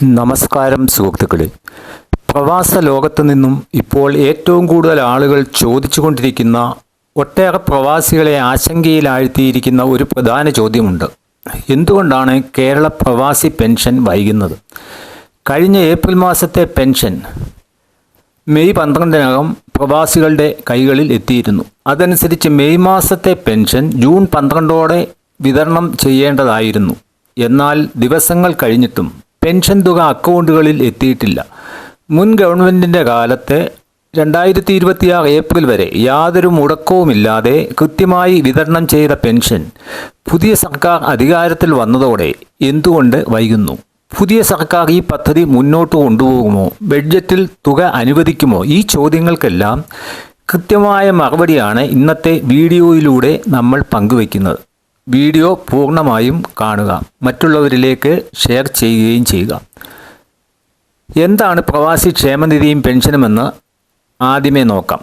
നമസ്കാരം സുഹൃത്തുക്കളെ. പ്രവാസ ലോകത്തു നിന്നും ഇപ്പോൾ ഏറ്റവും കൂടുതൽ ആളുകൾ ചോദിച്ചുകൊണ്ടിരിക്കുന്ന, ഒട്ടേറെ പ്രവാസികളെ ആശങ്കയിലാഴ്ത്തിയിരിക്കുന്ന ഒരു പ്രധാന ചോദ്യമുണ്ട്. എന്തുകൊണ്ടാണ് കേരള പ്രവാസി പെൻഷൻ വൈകുന്നത്? കഴിഞ്ഞ ഏപ്രിൽ മാസത്തെ പെൻഷൻ മെയ് 12-നകം പ്രവാസികളുടെ കൈകളിൽ എത്തിയിരുന്നു. അതനുസരിച്ച് മെയ് മാസത്തെ പെൻഷൻ ജൂൺ 12-ഓടെ വിതരണം ചെയ്യേണ്ടതായിരുന്നു. എന്നാൽ ദിവസങ്ങൾ കഴിഞ്ഞിട്ടും പെൻഷൻ തുക അക്കൗണ്ടുകളിൽ എത്തിയിട്ടില്ല. മുൻ ഗവൺമെൻറ്റിൻ്റെ കാലത്തെ 2026 ഏപ്രിൽ വരെ യാതൊരു മുടക്കവുമില്ലാതെ കൃത്യമായി വിതരണം ചെയ്ത പെൻഷൻ പുതിയ സർക്കാർ അധികാരത്തിൽ വന്നതോടെ എന്തുകൊണ്ട് വൈകുന്നു? പുതിയ സർക്കാർ ഈ പദ്ധതി മുന്നോട്ട് കൊണ്ടുപോകുമോ? ബഡ്ജറ്റിൽ തുക അനുവദിക്കുമോ? ഈ ചോദ്യങ്ങൾക്കെല്ലാം കൃത്യമായ മറുപടിയാണ് ഇന്നത്തെ വീഡിയോയിലൂടെ നമ്മൾ പങ്കുവയ്ക്കുന്നത്. വീഡിയോ പൂർണ്ണമായും കാണുക, മറ്റുള്ളവരിലേക്ക് ഷെയർ ചെയ്യുകയും ചെയ്യുക. എന്താണ് പ്രവാസി ക്ഷേമനിധിയും പെൻഷനുമെന്ന് ആദ്യമേ നോക്കാം.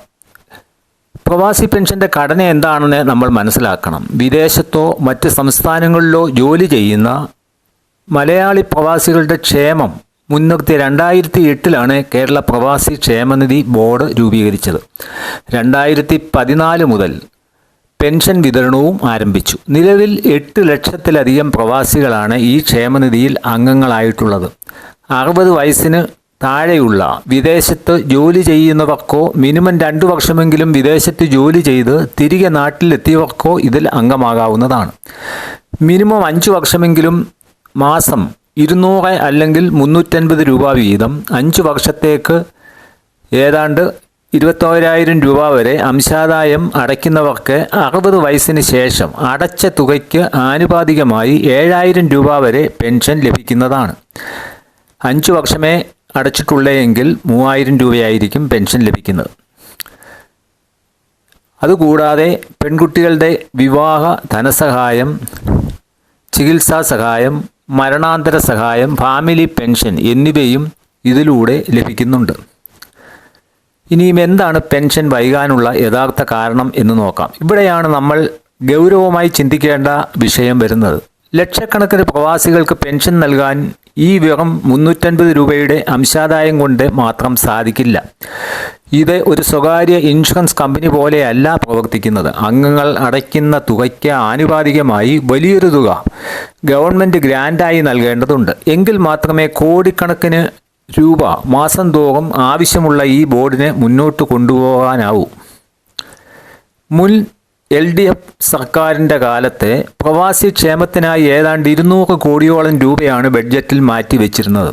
പ്രവാസി പെൻഷൻ്റെ ഘടന എന്താണെന്ന് നമ്മൾ മനസ്സിലാക്കണം. വിദേശത്തോ മറ്റ് സംസ്ഥാനങ്ങളിലോ ജോലി ചെയ്യുന്ന മലയാളി പ്രവാസികളുടെ ക്ഷേമം മുൻനിർത്തി 2008 കേരള പ്രവാസി ക്ഷേമനിധി ബോർഡ് രൂപീകരിച്ചത്. 2014 മുതൽ പെൻഷൻ വിതരണവും ആരംഭിച്ചു. നിലവിൽ 8 ലക്ഷത്തിലധികം പ്രവാസികളാണ് ഈ ക്ഷേമനിധിയിൽ അംഗങ്ങളായിട്ടുള്ളത്. 60 വയസ്സിന് താഴെയുള്ള വിദേശത്ത് ജോലി ചെയ്യുന്നവർക്കോ മിനിമം 2 വർഷമെങ്കിലും വിദേശത്ത് ജോലി ചെയ്ത് തിരികെ നാട്ടിലെത്തിയവർക്കോ ഇതിൽ അംഗമാകാവുന്നതാണ്. മിനിമം 5 വർഷമെങ്കിലും മാസം 200 അല്ലെങ്കിൽ 350 രൂപ വീതം 5 വർഷത്തേക്ക് ഏതാണ്ട് 21,000 രൂപ വരെ അംശാദായം അടയ്ക്കുന്നവർക്ക് 60 വയസ്സിന് ശേഷം അടച്ച തുകയ്ക്ക് ആനുപാതികമായി 7,000 രൂപ വരെ പെൻഷൻ ലഭിക്കുന്നതാണ്. 5 വർഷമേ അടച്ചിട്ടുള്ളെങ്കിൽ 3,000 രൂപയായിരിക്കും പെൻഷൻ ലഭിക്കുന്നത്. അതുകൂടാതെ പെൺകുട്ടികളുടെ വിവാഹ ധനസഹായം, ചികിത്സാ സഹായം, മരണാന്തര സഹായം, ഫാമിലി പെൻഷൻ എന്നിവയും ഇതിലൂടെ ലഭിക്കുന്നുണ്ട്. ഇനിയും എന്താണ് പെൻഷൻ വൈകാനുള്ള യഥാർത്ഥ കാരണം എന്ന് നോക്കാം. ഇവിടെയാണ് നമ്മൾ ഗൗരവമായി ചിന്തിക്കേണ്ട വിഷയം വരുന്നത്. ലക്ഷക്കണക്കിന് പ്രവാസികൾക്ക് പെൻഷൻ നൽകാൻ ഈ വെറും 350 രൂപയുടെ അംശാദായം കൊണ്ട് മാത്രം സാധിക്കില്ല. ഇത് ഒരു സ്വകാര്യ ഇൻഷുറൻസ് കമ്പനി പോലെയല്ല പ്രവർത്തിക്കുന്നത്. അംഗങ്ങൾ അടയ്ക്കുന്ന തുകയ്ക്ക് ആനുപാതികമായി വലിയൊരു തുക ഗവൺമെൻറ് ഗ്രാൻഡായി നൽകേണ്ടതുണ്ട്. എങ്കിൽ മാത്രമേ കോടിക്കണക്കിന് രൂപ മാസം തോറും ആവശ്യമുള്ള ഈ ബോർഡിനെ മുന്നോട്ട് കൊണ്ടുപോകാനാവൂ. മുൻ LDF സർക്കാരിൻ്റെ കാലത്തെ പ്രവാസി ക്ഷേമത്തിനായി ഏതാണ്ട് 200 കോടിയോളം രൂപയാണ് ബഡ്ജറ്റിൽ മാറ്റിവെച്ചിരുന്നത്.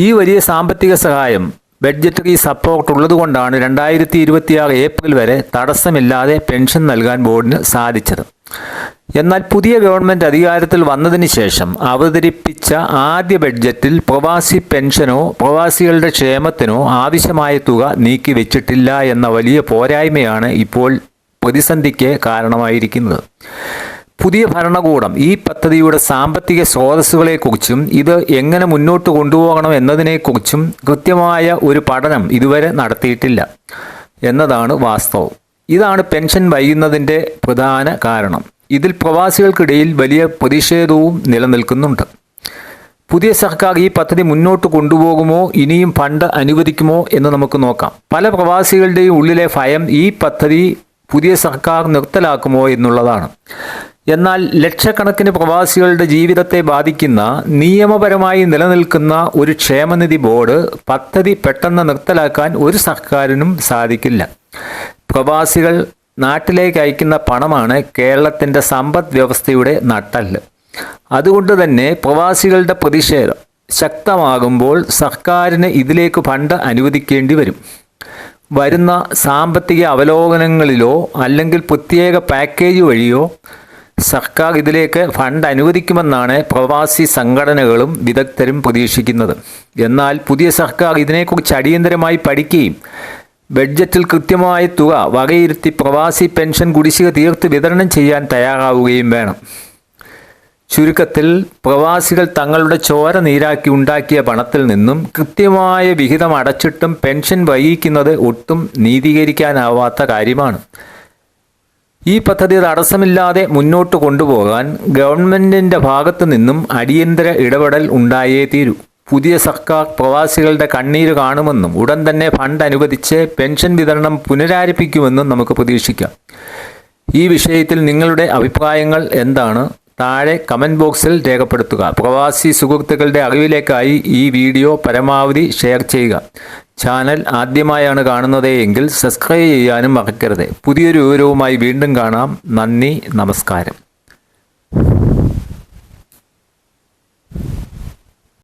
ഈ വലിയ സാമ്പത്തിക സഹായം, ബഡ്ജറ്ററി സപ്പോർട്ട് ഉള്ളതുകൊണ്ടാണ് 2026 ഏപ്രിൽ വരെ തടസ്സമില്ലാതെ പെൻഷൻ നൽകാൻ ബോർഡിന് സാധിച്ചത്. എന്നാൽ പുതിയ ഗവൺമെൻറ് അധികാരത്തിൽ വന്നതിന് ശേഷം അവതരിപ്പിച്ച ആദ്യ ബഡ്ജറ്റിൽ പ്രവാസി പെൻഷനോ പ്രവാസികളുടെ ക്ഷേമത്തിനോ ആവശ്യമായ തുക നീക്കിവെച്ചിട്ടില്ല എന്ന വലിയ പോരായ്മയാണ് ഇപ്പോൾ പ്രതിസന്ധിക്ക് കാരണമായിരിക്കുന്നത്. പുതിയ ഭരണകൂടം ഈ പദ്ധതിയുടെ സാമ്പത്തിക സ്രോതസ്സുകളെക്കുറിച്ചും ഇത് എങ്ങനെ മുന്നോട്ട് കൊണ്ടുപോകണം എന്നതിനെക്കുറിച്ചും കൃത്യമായ ഒരു പഠനം ഇതുവരെ നടത്തിയിട്ടില്ല എന്നതാണ് വാസ്തവം. ഇതാണ് പെൻഷൻ വൈകുന്നതിൻ്റെ പ്രധാന കാരണം. ഇതിൽ പ്രവാസികൾക്കിടയിൽ വലിയ പ്രതിഷേധവും നിലനിൽക്കുന്നുണ്ട്. പുതിയ സർക്കാർ ഈ പദ്ധതി മുന്നോട്ട് കൊണ്ടുപോകുമോ, ഇനിയും ഫണ്ട് അനുവദിക്കുമോ എന്ന് നമുക്ക് നോക്കാം. പല പ്രവാസികളുടെയും ഉള്ളിലെ ഭയം ഈ പദ്ധതി പുതിയ സർക്കാർ നിർത്തലാക്കുമോ എന്നുള്ളതാണ്. എന്നാൽ ലക്ഷക്കണക്കിന് പ്രവാസികളുടെ ജീവിതത്തെ ബാധിക്കുന്ന, നിയമപരമായി നിലനിൽക്കുന്ന ഒരു ക്ഷേമനിധി ബോർഡ് പദ്ധതി പെട്ടെന്ന് നിർത്തലാക്കാൻ ഒരു സർക്കാരിനും സാധിക്കില്ല. പ്രവാസികൾ നാട്ടിലേക്ക് അയക്കുന്ന പണമാണ് കേരളത്തിൻ്റെ സമ്പദ് വ്യവസ്ഥയുടെ നട്ടെല്ല്. അതുകൊണ്ട് തന്നെ പ്രവാസികളുടെ പ്രതിഷേധം ശക്തമാകുമ്പോൾ സർക്കാരിന് ഇതിലേക്ക് ഫണ്ട് അനുവദിക്കേണ്ടി വരും. വരുന്ന സാമ്പത്തിക അവലോകനങ്ങളിലോ അല്ലെങ്കിൽ പ്രത്യേക പാക്കേജ് വഴിയോ സർക്കാർ ഇതിലേക്ക് ഫണ്ട് അനുവദിക്കുമെന്നാണ് പ്രവാസി സംഘടനകളും വിദഗ്ധരും പ്രതീക്ഷിക്കുന്നത്. എന്നാൽ പുതിയ സർക്കാർ ഇതിനെക്കുറിച്ച് അടിയന്തരമായി പഠിക്കുകയും ബഡ്ജറ്റിൽ കൃത്യമായ തുക വകയിരുത്തി പ്രവാസി പെൻഷൻ കുടിശ്ശിക തീർത്ത് വിതരണം ചെയ്യാൻ തയ്യാറാവുകയും വേണം. ചുരുക്കത്തിൽ പ്രവാസികൾ തങ്ങളുടെ ചോര നീരാക്കി ഉണ്ടാക്കിയ പണത്തിൽ നിന്നും കൃത്യമായ വിഹിതം അടച്ചിട്ടും പെൻഷൻ വൈകിക്കുന്നത് ഒട്ടും നീതീകരിക്കാനാവാത്ത കാര്യമാണ്. ഈ പദ്ധതി തടസ്സമില്ലാതെ മുന്നോട്ട് കൊണ്ടുപോകാൻ ഗവൺമെൻറ്റിൻ്റെ ഭാഗത്തു നിന്നും അടിയന്തര ഇടപെടൽ ഉണ്ടായേ തീരൂ. പുതിയ സർക്കാർ പ്രവാസികളുടെ കണ്ണീര് കാണുമെന്നും ഉടൻ തന്നെ ഫണ്ട് അനുവദിച്ച് പെൻഷൻ വിതരണം പുനരാരംഭിക്കുമെന്നും നമുക്ക് പ്രതീക്ഷിക്കാം. ഈ വിഷയത്തിൽ നിങ്ങളുടെ അഭിപ്രായങ്ങൾ എന്താണ്? താഴെ കമൻറ്റ് ബോക്സിൽ രേഖപ്പെടുത്തുക. പ്രവാസി സുഹൃത്തുക്കളുടെ അറിവിലേക്കായി ഈ വീഡിയോ പരമാവധി ഷെയർ ചെയ്യുക. ചാനൽ ആദ്യമായാണ് കാണുന്നത് എങ്കിൽ സബ്സ്ക്രൈബ് ചെയ്യാനും മറക്കരുത്. പുതിയൊരു വിവരവുമായി വീണ്ടും കാണാം. നന്ദി, നമസ്കാരം.